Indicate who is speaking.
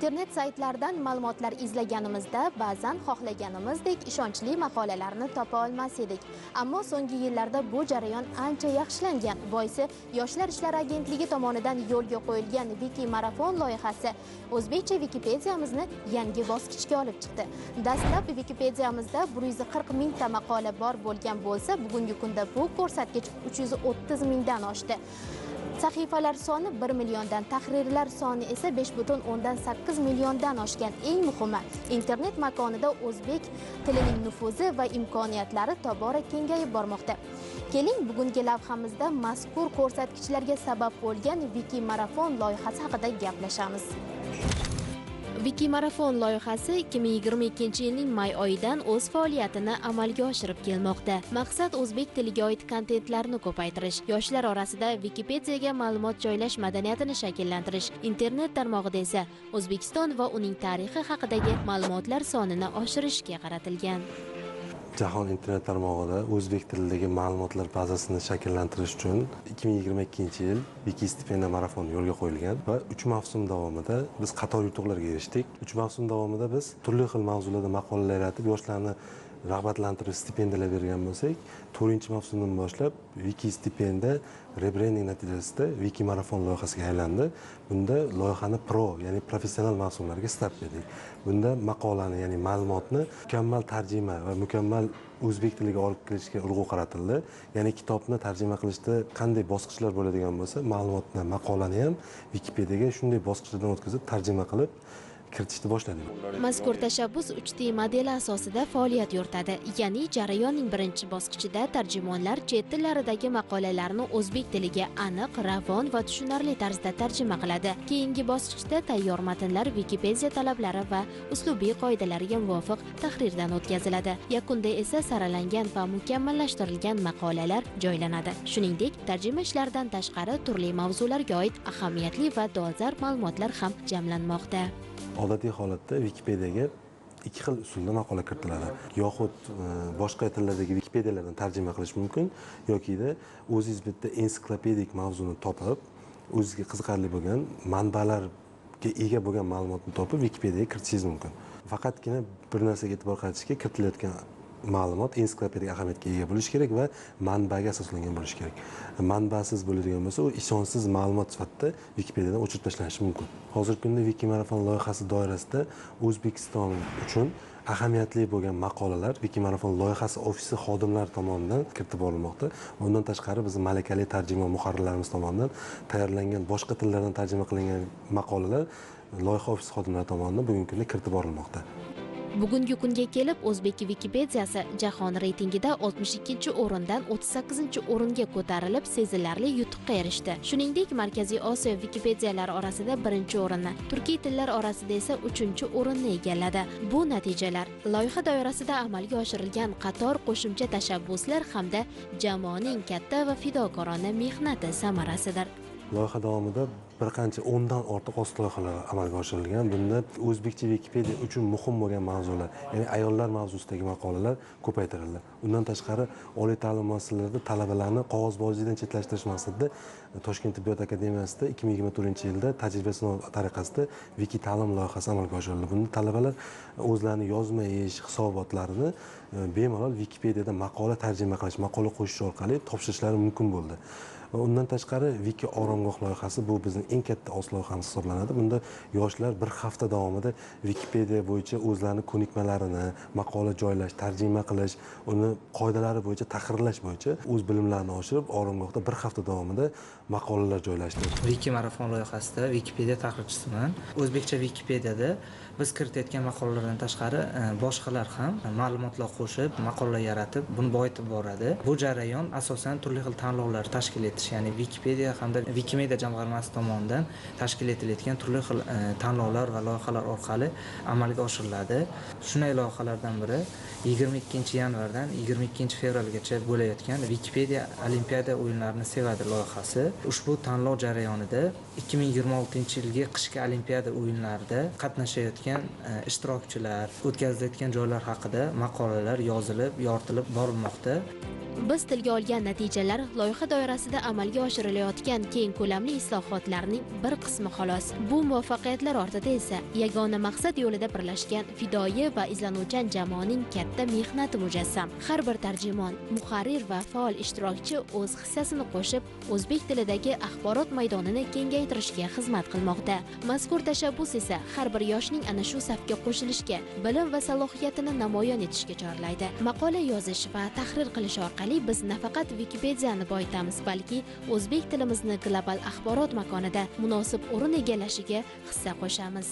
Speaker 1: Internet saytlardan ma'lumotlar izlaganimizda ba'zan xohlaganimizdek ishonchli maqolalarni topa olmas edik. Ammo so'nggi yillarda bu jarayon ancha yaxshilangan. Boisi Yoshlar ishlari agentligi tomonidan yo'lga qo'yilgan Wiki Marafon loyihasi o'zbekcha Wikipediyamizni yangi bosqichga olib chiqdi. Dastlab Wikipediyamizda 140 mingta maqola bor bo'lgan bo'lsa, bugungi kunda bu ko'rsatkich 330 mingdan oshdi. Sahifalar soni 1 milliondan, tahrirlar soni esa 5,8 milliondan oshgan. Eng muhimi, internet makonida o'zbek tilining nufuzi va imkoniyatlari tobora kengayib bormoqda. Keling, bugungi lavhamizda mazkur ko'rsatkichlarga sabab bo'lgan Wiki Marafon loyihasi haqida gaplashamiz. Wiki Marafon loyihasi 2022 yilning may oyidan o'z faoliyatini amalga oshirib kelmoqda. Maqsad o'zbek tiliga oid kontentlarni ko'paytirish, yoshlar orasida Wikipediyaga ma'lumot joylash madaniyatini shakllantirish, internet tarmog'ida esa O'zbekiston va uning tarixi haqidagi ma'lumotlar sonini oshirishga qaratilgan.
Speaker 2: Jahon internet tarmog'ida o'zbek tilidagi ma'lumotlar bazasini shakllantirish uchun 2022 yil Wiki stipendiya marafoni yo'lga qo'yilgan va 3 mavsum davomida biz qator yutuqlarga erishdik. 3 mavsum davomida biz turli xil mavzularda maqolalar yaratib, yoshlarni rag'batlantirish stipendiyalar bergan bo'lsak, 4-mavsumdan boshlab Wiki stipendiya rebrending natijasida Wiki Marafon loyihasiga aylandi. Bunda loyihani pro, ya'ni professional mavsumlarga start berdik. Bunda maqolani, ya'ni ma'lumotni mukammal tarjima va mukammal o'zbek tiliga olib kelishga urg'u qaratildi. Ya'ni kitobni tarjima qilishda qanday bosqichlar bo'ladigan bo'lsa, ma'lumotni, maqolani ham Wikipediyaga shunday bosqichlardan o'tkazib, tarjima qilib kiritishni boshladik.
Speaker 1: Mazkur tashabbus 3D modeli asosida faoliyat yuritadi. Ya'ni jarayonning birinchi bosqichida tarjimonlar chet tillaridagi maqolalarni o'zbek tiliga aniq, ravon va tushunarli tarzda tarjima qiladi. Keyingi bosqichda tayyor matnlar Wikipedia talablari va uslubiy qoidalariga muvofiq tahrirdan o'tkaziladi. Yakunda esa saralangan va mukammallashtirilgan maqolalar joylanadi. Shuningdek, tarjima ishlaridan tashqari turli mavzularga oid ahamiyatli va dolzarb ma'lumotlar ham jamlanmoqda.
Speaker 2: Odatiy holatda Wikipediyaga ikki xil usulda maqola kiritiladi. Yoxud boshqa tillardagi Wikipediyalardan tarjima qilish mumkin, yokida o'zingiz bitta ensiklopedik mavzuni topib, o'zingizga qiziqarli bo'lgan manbalarga ega bo'lgan ma'lumotni topib Wikipediyaga kiritishingiz mumkin. Faqatgina bir narsaga e'tibor qaratishga, kiritilayotgan ma'lumot ensiklopedik ahamiyatga ega bo'lishi kerak va manbaga asoslangan bo'lishi kerak. Manbasiz bo'ladigan bo'lsa, u ishonchsiz ma'lumot sifatida Wikipediyadan o'chirib tashlanishi mumkin. Hozirgi kunda Wiki Marafon loyihasi doirasida O'zbekiston uchun ahamiyatli bo'lgan maqolalar Wiki Marafon loyihasi ofisi xodimlari tomonidan kiritib borilmoqda. Bundan tashqari bizning malakali tarjimon muharrirlarimiz tomonidan tayyorlangan boshqa tillardan tarjima qilingan maqolalar loyiha ofisi xodimlari tomonidan bugungi kunda kiritib borilmoqda.
Speaker 1: Bugungi kunga kelib o'zbek Wikipediyasi jahon reytingida 62-o'rindan 38-o'ringa ko'tarilib, sezilarli yutuqqa erishdi. Shuningdek, Markaziy Osiyo Wikipediyalari orasida 1-o'rinni, turkiy tillar orasida esa 3-o'rinni egalladi. Bu natijalar loyiha doirasida amalga oshirilgan qator qo'shimcha tashabbuslar hamda jamoaning katta va fidokorona mehnati samarasidir.
Speaker 2: Loyiha davomida bir qancha 10dan ortiq ost loyihalar amalga oshirilgan. Bunda o'zbekcha Wikipediya uchun muhim bo'lgan mavzular, ya'ni ayollar mavzusidagi maqolalar ko'paytirildi. Undan tashqari, oliy ta'lim muassasalarida talabalarni qog'ozbozlikdan chetlashtirish maqsadida Toshkent tibbiyot akademiyasida 2024-yilda tajriba sinov tariqasida Wiki ta'lim loyihasi amalga oshirildi. Bunda talabalar o'zlarining yozma ish hisobotlarini bemalol Wikipediyada maqola tarjima qilish, maqola qo'shish orqali topshirishlari mumkin bo'ldi. Va undan tashqari Wiki oromgoh loyihasi bu bizning eng katta ost loyihamiz hisoblanadi. Bunda yoshlar bir hafta davomida Wikipediya bo'yicha o'zlarining ko'nikmalarini, maqola joylash, tarjima qilish, uni qoidalari bo'yicha tahrirlash bo'yicha o'z bilimlarini oshirib, oromgohda bir hafta davomida maqolalar joylashdi.
Speaker 3: Wiki Marafon loyihasida Wikipedia tahrirchisiman. O'zbekcha Wikipediyada biz kiritayotgan maqolalardan tashqari boshqalar ham ma'lumotlar qo'shib, maqolalar yaratib, buni boyitib boradi. Bu jarayon asosan turli xil tanlovlar tashkil etish, ya'ni Wikipedia hamda Wikimedia jamg'armasi tomonidan tashkil etilayotgan turli xil tanlovlar va loyihalar orqali amalga oshiriladi. Shunday loyihalardan biri 22-yanvardan 22-fevralgacha bo'layotgan Wikipedia Olimpiada o'yinlarini sevadi loyihasi. Ushbu tanlov jarayonida 2026-yilgi qishki Olimpiada o'yinlarida qatnashayotgan ishtirokchilar, o'tkazilayotgan joylar haqida maqolalar yozilib, yoritilib borilmoqda.
Speaker 1: Biz tilga olgan natijalar loyiha doirasida amalga oshirilayotgan keng ko'lamli islohotlarning bir qismi xolos. Bu muvaffaqiyatlar ortida esa yagona maqsad yo'lida birlashgan fidoyi va izlanuvchan jamoaning katta mehnati mujassam. Har bir tarjimon, muharrir va faol ishtirokchi o'z hissasini qo'shib, o'zbek tilidagi axborot maydonini kengaytirishga xizmat qilmoqda. Mazkur tashabbus esa har bir yoshning ana shu safga qo'shilishga, bilim va salohiyatini namoyon etishga chorlaydi. Maqola yozish va tahrir qilish orqali biz nafaqat Wikipedia'ni boyitamiz, balki o'zbek tilimizni global axborot makonida munosib o'rin egallashiga hissa qo'shamiz.